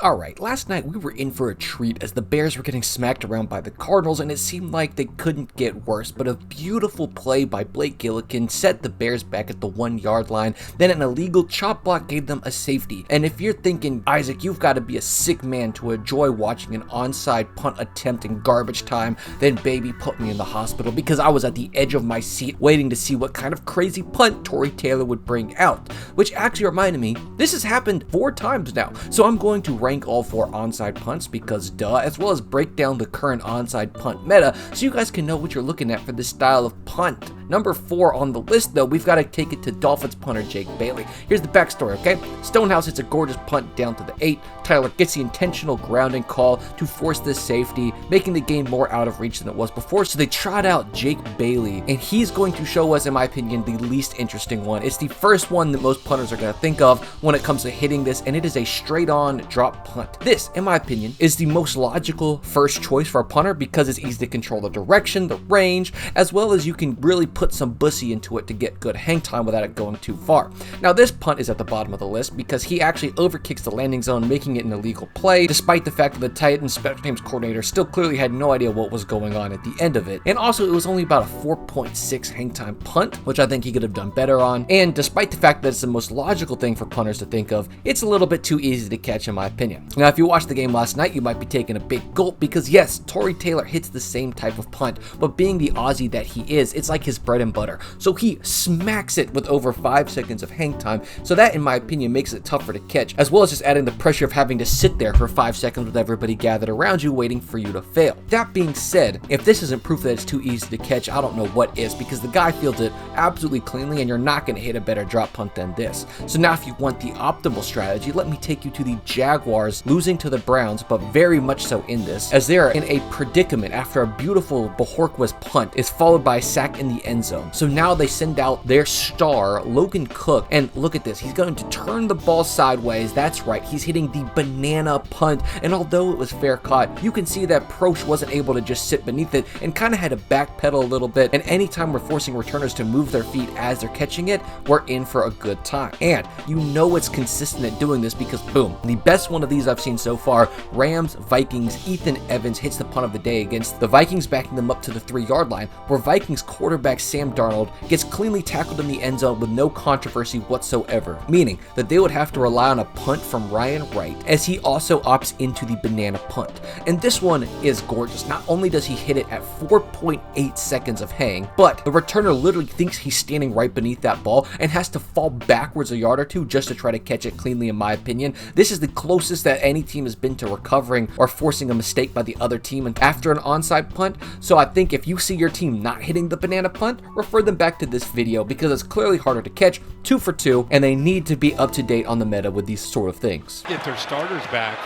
Alright, last night we were in for a treat as the Bears were getting smacked around by the Cardinals, and it seemed like they couldn't get worse, but a beautiful play by Blake Gillikin set the Bears back at the 1-yard line, then an illegal chop block gave them a safety. And if you're thinking, Isaac, you've got to be a sick man to enjoy watching an onside punt attempt in garbage time, then baby, put me in the hospital, because I was at the edge of my seat waiting to see what kind of crazy punt Tory Taylor would bring out, which actually reminded me, this has happened 4 times now, so I'm going to rank all 4 onside punts because duh, as well as break down the current onside punt meta so you guys can know what you're looking at for this style of punt. Number 4 on the list though, we've got to take it to Dolphins punter Jake Bailey. Here's the backstory, okay? Stonehouse hits a gorgeous punt down to the 8. Tyler gets the intentional grounding call to force this safety, making the game more out of reach than it was before, so they trot out Jake Bailey, and he's going to show us, in my opinion, the least interesting one. It's the first one that most punters are going to think of when it comes to hitting this, and it is a straight-on drop punt. This, in my opinion, is the most logical first choice for a punter because it's easy to control the direction, the range, as well as you can really put some bussy into it to get good hang time without it going too far. Now, this punt is at the bottom of the list because he actually overkicks the landing zone, making it an illegal play, despite the fact that the Titans special teams coordinator still clearly had no idea what was going on at the end of it. And also, it was only about a 4.6 hang time punt, which I think he could have done better on. And despite the fact that it's the most logical thing for punters to think of, it's a little bit too easy to catch, in my opinion. Now, if you watched the game last night, you might be taking a big gulp because yes, Tory Taylor hits the same type of punt, but being the Aussie that he is, it's like his bread and butter. So he smacks it with over 5 seconds of hang time. So that, in my opinion, makes it tougher to catch, as well as just adding the pressure of having to sit there for 5 seconds with everybody gathered around you waiting for you to fail. That being said, if this isn't proof that it's too easy to catch, I don't know what is, because the guy fields it absolutely cleanly and you're not going to hit a better drop punt than this. So now if you want the optimal strategy, let me take you to the Jaguars losing to the Browns, but very much so in this, as they are in a predicament after a beautiful Bojorquez punt is followed by a sack in the end zone. So now they send out their star, Logan Cook, and look at this, he's going to turn the ball sideways. That's right, he's hitting the banana punt, and although it was fair caught, you can see that Proch wasn't able to just sit beneath it and kind of had to backpedal a little bit, and anytime we're forcing returners to move their feet as they're catching it, we're in for a good time. And you know it's consistent at doing this because boom, the best one of these I've seen so far, Rams, Vikings, Ethan Evans hits the punt of the day against the Vikings, backing them up to the 3-yard line, where Vikings quarterback Sam Darnold gets cleanly tackled in the end zone with no controversy whatsoever, meaning that they would have to rely on a punt from Ryan Wright, as he also opts into the banana punt. And this one is gorgeous. Not only does he hit it at 4.8 seconds of hang, but the returner literally thinks he's standing right beneath that ball and has to fall backwards a yard or two just to try to catch it cleanly, in my opinion. This is the closest that any team has been to recovering or forcing a mistake by the other team after an onside punt. So I think if you see your team not hitting the banana punt, refer them back to this video because it's clearly harder to catch, 2 for 2, and they need to be up to date on the meta with these sort of things. Get their starters back.